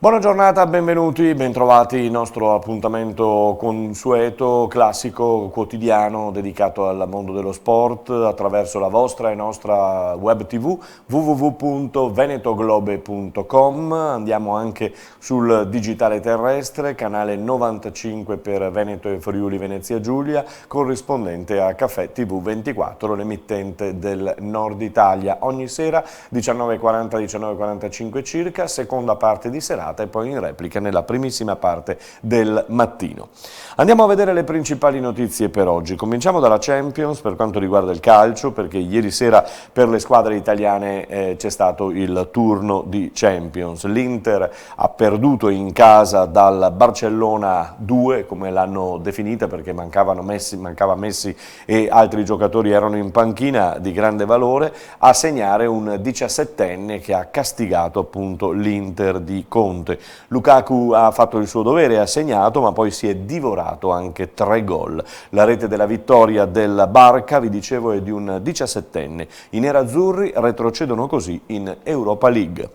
Buona giornata, benvenuti, bentrovati il nostro appuntamento consueto, classico, quotidiano dedicato al mondo dello sport attraverso la vostra e nostra web tv www.venetoglobe.com. Andiamo anche sul digitale terrestre, canale 95 per Veneto e Friuli Venezia Giulia, corrispondente a Caffè TV 24, l'emittente del Nord Italia. Ogni sera 19:40-19:45 circa, seconda parte di serata e poi in replica nella primissima parte del mattino. Andiamo a vedere le principali notizie per oggi. Cominciamo dalla Champions per quanto riguarda il calcio, perché ieri sera per le squadre italiane c'è stato il turno di Champions. L'Inter ha perduto in casa dal Barcellona 2, come l'hanno definita, perché mancava Messi e altri giocatori erano in panchina di grande valore, a segnare un 17enne che ha castigato appunto l'Inter di Conte. Lukaku ha fatto il suo dovere, ha segnato, ma poi si è divorato anche 3 gol. La rete della vittoria del Barca, vi dicevo, è di un 17enne. I nerazzurri retrocedono così in Europa League.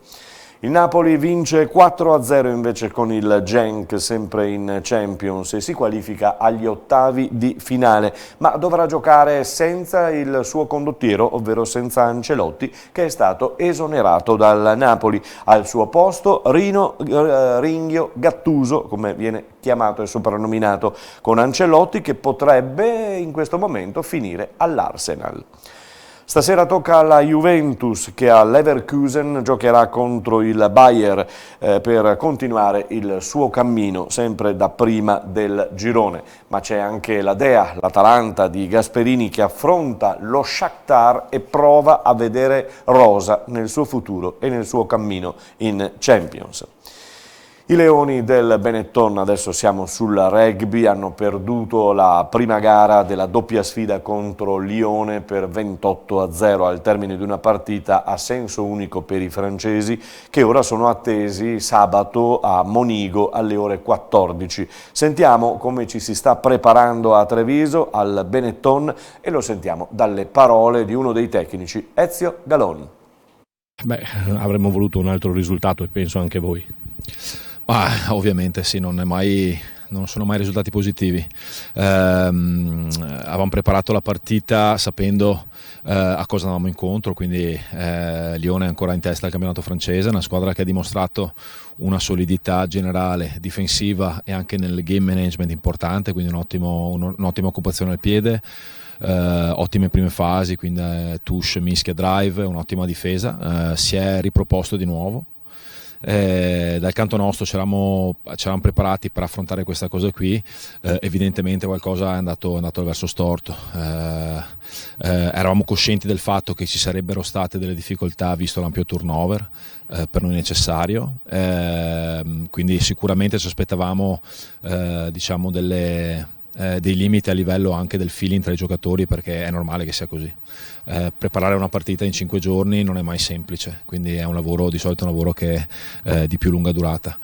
Il Napoli vince 4-0 invece con il Genk, sempre in Champions, e si qualifica agli ottavi di finale, ma dovrà giocare senza il suo condottiero, ovvero senza Ancelotti, che è stato esonerato dal Napoli. Al suo posto Ringhio Gattuso, come viene chiamato e soprannominato, con Ancelotti che potrebbe in questo momento finire all'Arsenal. Stasera tocca alla Juventus che a Leverkusen giocherà contro il Bayer per continuare il suo cammino sempre da prima del girone. Ma c'è anche la Dea, l'Atalanta di Gasperini, che affronta lo Shakhtar e prova a vedere rosa nel suo futuro e nel suo cammino in Champions. I Leoni del Benetton, adesso siamo sul rugby, hanno perduto la prima gara della doppia sfida contro Lione per 28-0 al termine di una partita a senso unico per i francesi, che ora sono attesi sabato a Monigo alle ore 14. Sentiamo come ci si sta preparando a Treviso al Benetton e lo sentiamo dalle parole di uno dei tecnici, Ezio Galon. Avremmo voluto un altro risultato e penso anche voi. Ovviamente sì, non sono mai risultati positivi. Avevamo preparato la partita sapendo a cosa andavamo incontro, quindi Lione è ancora in testa al campionato francese, una squadra che ha dimostrato una solidità generale difensiva e anche nel game management importante, quindi un'ottima occupazione al piede. Ottime prime fasi, quindi touche, mischia, drive, un'ottima difesa. Si è riproposto di nuovo. Dal canto nostro ci eravamo preparati per affrontare questa cosa qui, evidentemente qualcosa è andato al verso storto. Eravamo coscienti del fatto che ci sarebbero state delle difficoltà visto l'ampio turnover, per noi necessario, quindi sicuramente ci aspettavamo dei limiti a livello anche del feeling tra i giocatori, perché è normale che sia così. Preparare una partita in 5 giorni non è mai semplice, quindi è di solito un lavoro che è di più lunga durata.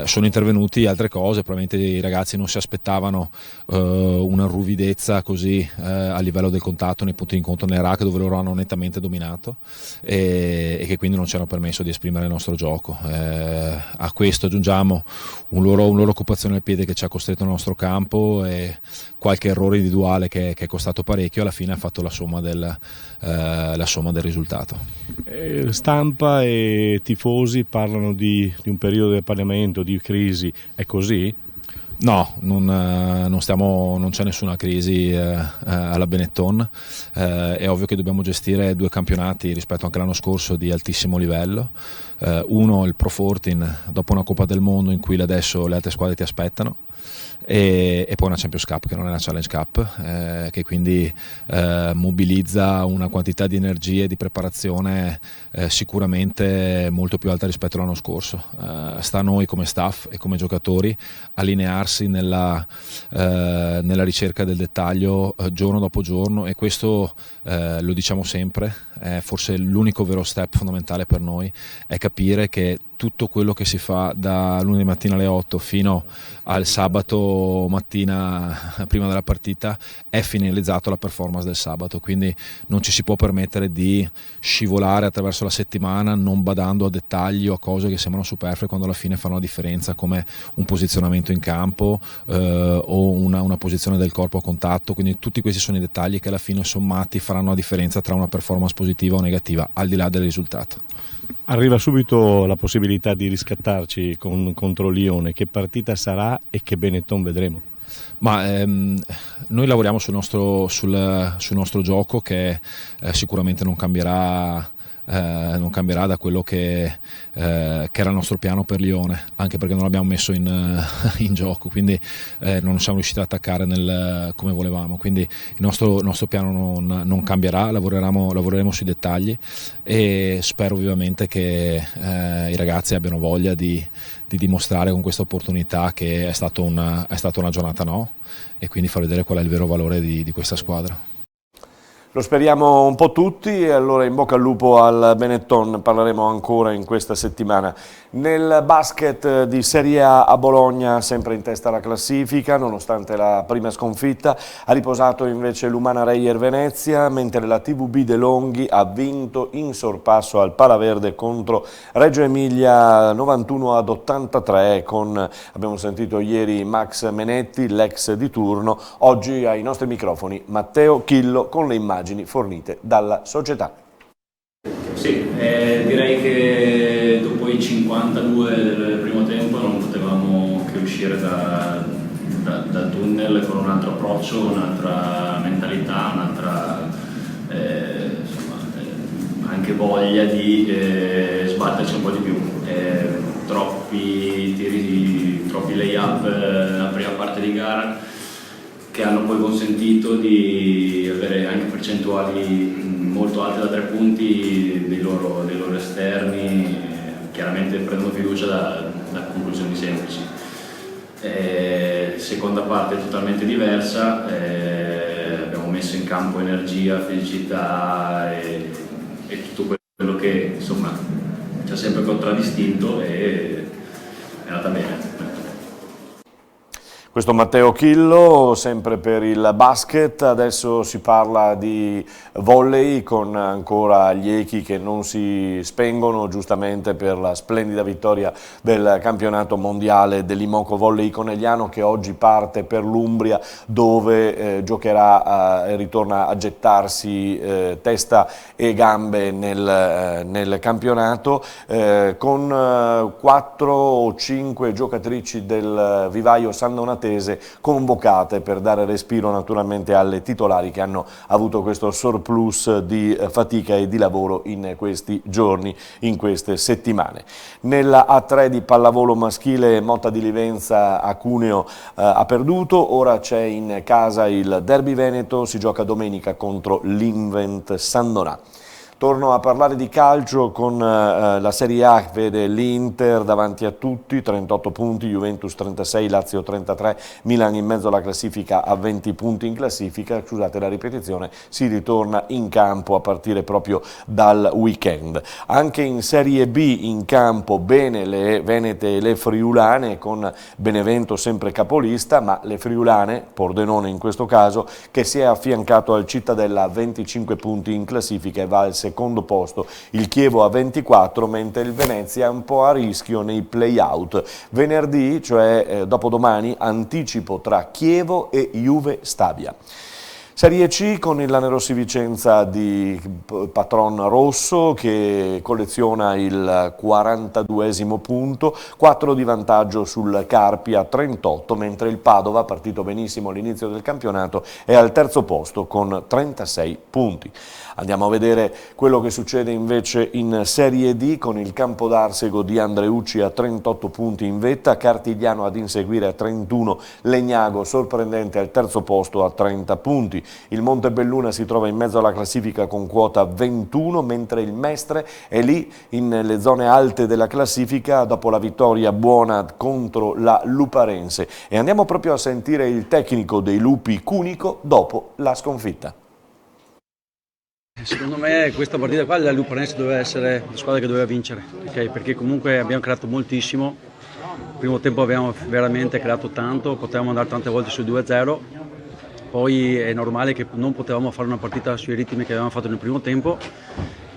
Sono intervenuti altre cose, probabilmente i ragazzi non si aspettavano una ruvidezza così a livello del contatto nei punti di incontro nel rack, dove loro hanno nettamente dominato e che quindi non ci hanno permesso di esprimere il nostro gioco. A questo aggiungiamo un loro occupazione al piede che ci ha costretto nel nostro campo e qualche errore individuale che è costato parecchio. Alla fine ha fatto la somma del risultato. Stampa e tifosi parlano di un periodo di appagamento, di crisi, è così? No, non c'è nessuna crisi alla Benetton. È ovvio che dobbiamo gestire 2 campionati rispetto anche all'anno scorso di altissimo livello. Uno il Pro 14 dopo una Coppa del Mondo in cui adesso le altre squadre ti aspettano, e poi una Champions Cup che non è una Challenge Cup, che quindi mobilizza una quantità di energie e di preparazione sicuramente molto più alta rispetto all'anno scorso. Sta a noi come staff e come giocatori allinearsi nella ricerca del dettaglio giorno dopo giorno, e questo lo diciamo sempre, forse l'unico vero step fondamentale per noi è capire che tutto quello che si fa da lunedì mattina alle 8 fino al sabato mattina prima della partita è finalizzato alla performance del sabato, quindi non ci si può permettere di scivolare attraverso la settimana non badando a dettagli o a cose che sembrano superflue quando alla fine fanno la differenza, come un posizionamento in campo o una posizione del corpo a contatto. Quindi tutti questi sono i dettagli che alla fine sommati faranno la differenza tra una performance positiva o negativa, al di là del risultato. Arriva subito la possibilità di riscattarci contro Lione. Che partita sarà e che Benetton vedremo? Ma noi lavoriamo sul nostro gioco che sicuramente non cambierà da quello che era il nostro piano per Lione, anche perché non l'abbiamo messo in gioco, quindi non siamo riusciti ad attaccare come volevamo, quindi il nostro piano non cambierà, lavoreremo sui dettagli e spero vivamente che i ragazzi abbiano voglia di dimostrare con questa opportunità che è stata una giornata no, e quindi far vedere qual è il vero valore di questa squadra. Lo speriamo un po' tutti e allora in bocca al lupo al Benetton, parleremo ancora in questa settimana. Nel basket di Serie A Bologna, sempre in testa alla classifica, nonostante la prima sconfitta, ha riposato invece l'Umana Reyer Venezia, mentre la TVB De Longhi ha vinto in sorpasso al Palaverde contro Reggio Emilia 91-83 con, abbiamo sentito ieri, Max Menetti, l'ex di turno, oggi ai nostri microfoni Matteo Chillo con le immagini fornite dalla società. Sì, direi che dopo i 52 del primo tempo non potevamo che uscire dal tunnel con un altro approccio, un'altra mentalità, un'altra anche voglia di sbatterci un po' di più. Troppi tiri, troppi lay-up nella prima parte di gara che hanno poi consentito di avere anche percentuali molto alte da 3 punti dei loro esterni, chiaramente prendono fiducia da conclusioni semplici. Seconda parte totalmente diversa, abbiamo messo in campo energia, felicità e tutto quello che insomma ci ha sempre contraddistinto e è andata bene. Questo Matteo Chillo, sempre per il basket. Adesso si parla di volley con ancora gli echi che non si spengono, giustamente per la splendida vittoria del campionato mondiale dell'Imoco Volley Conegliano, che oggi parte per l'Umbria, dove giocherà e ritorna a gettarsi testa e gambe nel campionato, con 4 o 5 giocatrici del vivaio sannonatese convocate per dare respiro naturalmente alle titolari che hanno avuto questo surplus di fatica e di lavoro in questi giorni, in queste settimane. Nella A3 di pallavolo maschile Motta di Livenza a Cuneo ha perduto, ora c'è in casa il derby veneto, si gioca domenica contro l'Invent San Donà. Torno a parlare di calcio con la Serie A che vede l'Inter davanti a tutti, 38 punti, Juventus 36, Lazio 33, Milan in mezzo alla classifica a 20 punti in classifica. Scusate la ripetizione, si ritorna in campo a partire proprio dal weekend. Anche in Serie B in campo bene le venete e le friulane, con Benevento sempre capolista, ma le friulane, Pordenone in questo caso, che si è affiancato al Cittadella a 25 punti in classifica e va al secondo posto, il Chievo a 24, mentre il Venezia è un po' a rischio nei play-out. Venerdì, cioè dopodomani, anticipo tra Chievo e Juve Stabia. Serie C con il Lanerossi Vicenza di Patron Rosso che colleziona il 42esimo punto, 4 di vantaggio sul Carpi a 38, mentre il Padova, partito benissimo all'inizio del campionato, è al terzo posto con 36 punti. Andiamo a vedere quello che succede invece in Serie D con il Campodarsego di Andreucci a 38 punti in vetta, Cartigliano ad inseguire a 31, Legnago sorprendente al terzo posto a 30 punti. Il Montebelluna si trova in mezzo alla classifica con quota 21, mentre il Mestre è lì nelle zone alte della classifica dopo la vittoria buona contro la Luparense. E andiamo proprio a sentire il tecnico dei Lupi Cunico dopo la sconfitta. Secondo me questa partita qua la Luparense doveva essere la squadra che doveva vincere, okay? Perché comunque abbiamo creato moltissimo, il primo tempo abbiamo veramente creato tanto, potevamo andare tante volte su 2-0, poi è normale che non potevamo fare una partita sui ritmi che avevamo fatto nel primo tempo.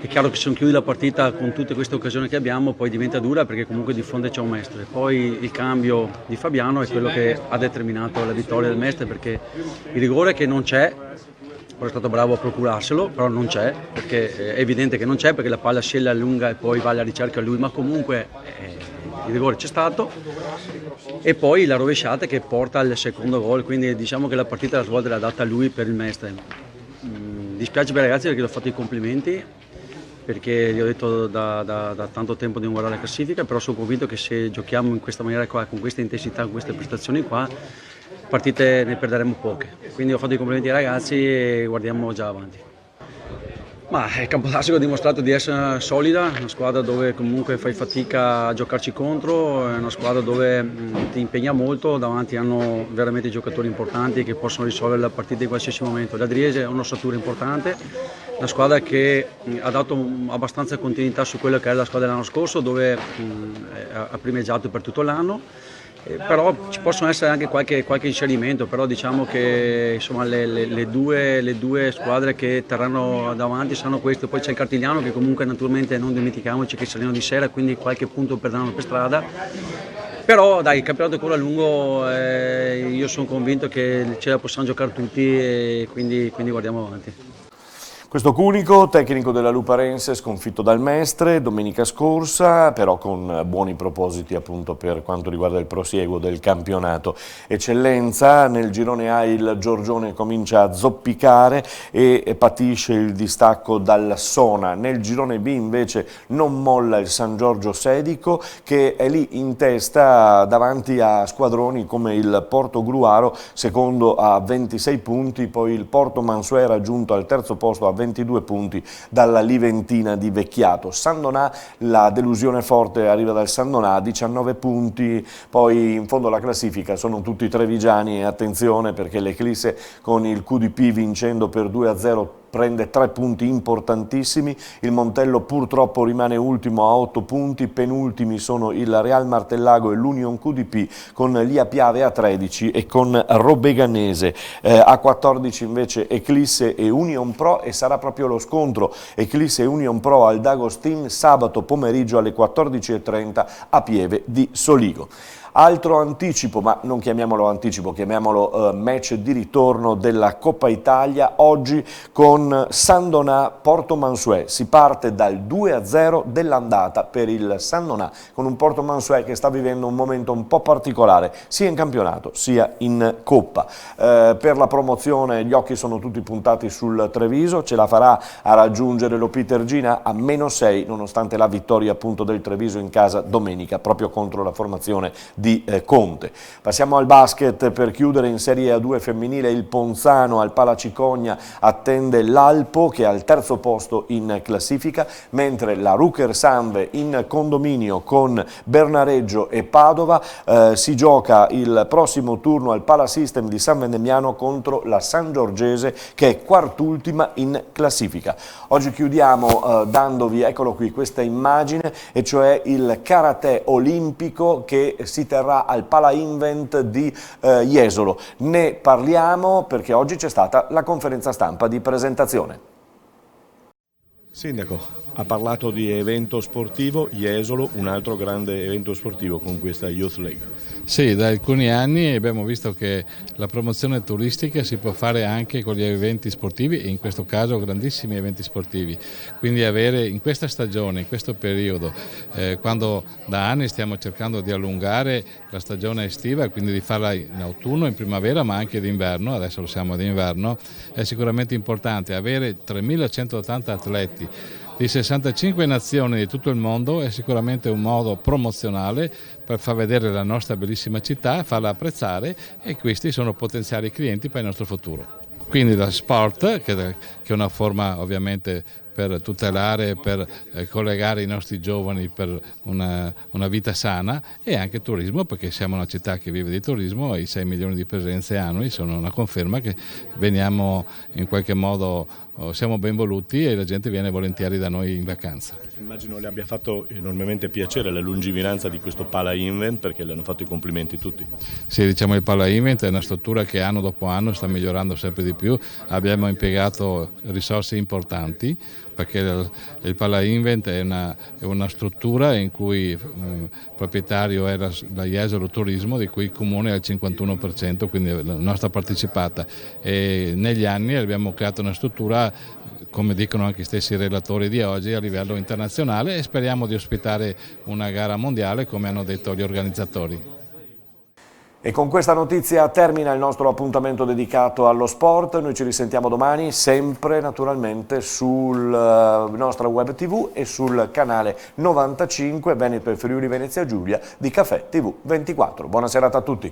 È chiaro che se non chiudi la partita con tutte queste occasioni che abbiamo poi diventa dura, perché comunque di fronte c'è un Mestre. Poi il cambio di Fabiano è quello che ha determinato la vittoria del Mestre, perché il rigore che non c'è, poi è stato bravo a procurarselo, però non c'è, perché è evidente che non c'è, perché la palla si allunga e poi va alla ricerca lui, ma comunque il rigore c'è stato. E poi la rovesciata che porta al secondo gol, quindi diciamo che la partita la svolta l'ha data lui per il Mestre. Dispiace per i ragazzi perché gli ho fatto i complimenti, perché gli ho detto da tanto tempo di non guardare la classifica, però sono convinto che se giochiamo in questa maniera qua, con questa intensità, con queste prestazioni qua, partite ne perderemo poche. Quindi ho fatto i complimenti ai ragazzi e guardiamo già avanti. Ma il Campodassico ha dimostrato di essere solida, una squadra dove comunque fai fatica a giocarci contro, è una squadra dove ti impegna molto, davanti hanno veramente giocatori importanti che possono risolvere la partita in qualsiasi momento. L'Adriese è un'ossatura importante, una squadra che ha dato abbastanza continuità su quello che era la squadra dell'anno scorso, dove ha primeggiato per tutto l'anno. Però ci possono essere anche qualche inserimento, però diciamo che insomma, le due squadre che terranno davanti saranno queste. Poi c'è il Cartigliano che comunque naturalmente non dimentichiamoci che salino di sera, quindi qualche punto perderanno per strada. Però dai, il campionato è ancora lungo, io sono convinto che ce la possiamo giocare tutti e quindi guardiamo avanti. Questo Cunico, tecnico della Luparense, sconfitto dal Mestre domenica scorsa, però con buoni propositi appunto per quanto riguarda il prosieguo del campionato. Eccellenza, nel girone A il Giorgione comincia a zoppicare e patisce il distacco dal Sona. Nel girone B invece non molla il San Giorgio Sedico, che è lì in testa davanti a squadroni come il Porto Gruaro, secondo a 26 punti, poi il Porto Mansuè raggiunto al terzo posto a 22 punti dalla Liventina di Vecchiato. San Donà, la delusione forte arriva dal San Donà, 19 punti, poi in fondo alla classifica sono tutti trevigiani e attenzione perché l'Eclisse con il QDP vincendo per 2-0 prende 3 punti importantissimi, il Montello purtroppo rimane ultimo a 8 punti, penultimi sono il Real Martellago e l'Union QDP con l'Ia Piave a 13 e con Robeganese a 14 invece Eclisse e Union Pro, e sarà proprio lo scontro Eclisse e Union Pro al D'Agostin sabato pomeriggio alle 14:30 a Pieve di Soligo. Altro anticipo, ma non chiamiamolo anticipo, chiamiamolo match di ritorno della Coppa Italia, oggi con San Donà Porto Mansuè. Si parte dal 2-0 dell'andata per il San Donà, con un Porto Mansuè che sta vivendo un momento un po' particolare, sia in campionato sia in Coppa. Per la promozione gli occhi sono tutti puntati sul Treviso, ce la farà a raggiungere l'Opitergina a -6, nonostante la vittoria appunto del Treviso in casa domenica, proprio contro la formazione di Conte. Passiamo al basket per chiudere in Serie A2 femminile. Il Ponzano al Palacicogna attende l'Alpo che è al terzo posto in classifica, mentre la Rucker Sanve in condominio con Bernareggio e Padova si gioca il prossimo turno al Palasystem di San Vendemiano contro la San Giorgese che è quart'ultima in classifica. Oggi chiudiamo dandovi, eccolo qui, questa immagine, e cioè il karate olimpico che si terrà al Pala Invent di Jesolo. Ne parliamo perché oggi c'è stata la conferenza stampa di presentazione. Sindaco, ha parlato di evento sportivo, Jesolo, un altro grande evento sportivo con questa Youth League. Sì, da alcuni anni abbiamo visto che la promozione turistica si può fare anche con gli eventi sportivi e in questo caso grandissimi eventi sportivi. Quindi avere in questa stagione, in questo periodo, quando da anni stiamo cercando di allungare la stagione estiva, quindi di farla in autunno, in primavera ma anche d'inverno, adesso lo siamo d'inverno, è sicuramente importante. Avere 3.180 atleti di 65 nazioni di tutto il mondo è sicuramente un modo promozionale per far vedere la nostra bellissima città, farla apprezzare, e questi sono potenziali clienti per il nostro futuro. Quindi la sport, che è una forma ovviamente per tutelare, per collegare i nostri giovani per una vita sana, e anche turismo, perché siamo una città che vive di turismo e i 6 milioni di presenze annui sono una conferma che veniamo in qualche modo, siamo ben voluti e la gente viene volentieri da noi in vacanza. Immagino le abbia fatto enormemente piacere la lungimiranza di questo Pala Invent, perché le hanno fatto i complimenti tutti. Sì, diciamo il Pala Invent è una struttura che anno dopo anno sta migliorando sempre di più, abbiamo impiegato risorse importanti perché il Pala Invent è una struttura in cui il proprietario era la Jesolo Turismo, di cui il comune è al 51%, quindi la nostra partecipata, e negli anni abbiamo creato una struttura, come dicono anche gli stessi relatori di oggi, a livello internazionale, e speriamo di ospitare una gara mondiale come hanno detto gli organizzatori. E con questa notizia termina il nostro appuntamento dedicato allo sport. Noi ci risentiamo domani, sempre naturalmente sulla nostra web TV e sul canale 95 Veneto e Friuli Venezia Giulia di Caffè TV 24. Buona serata a tutti.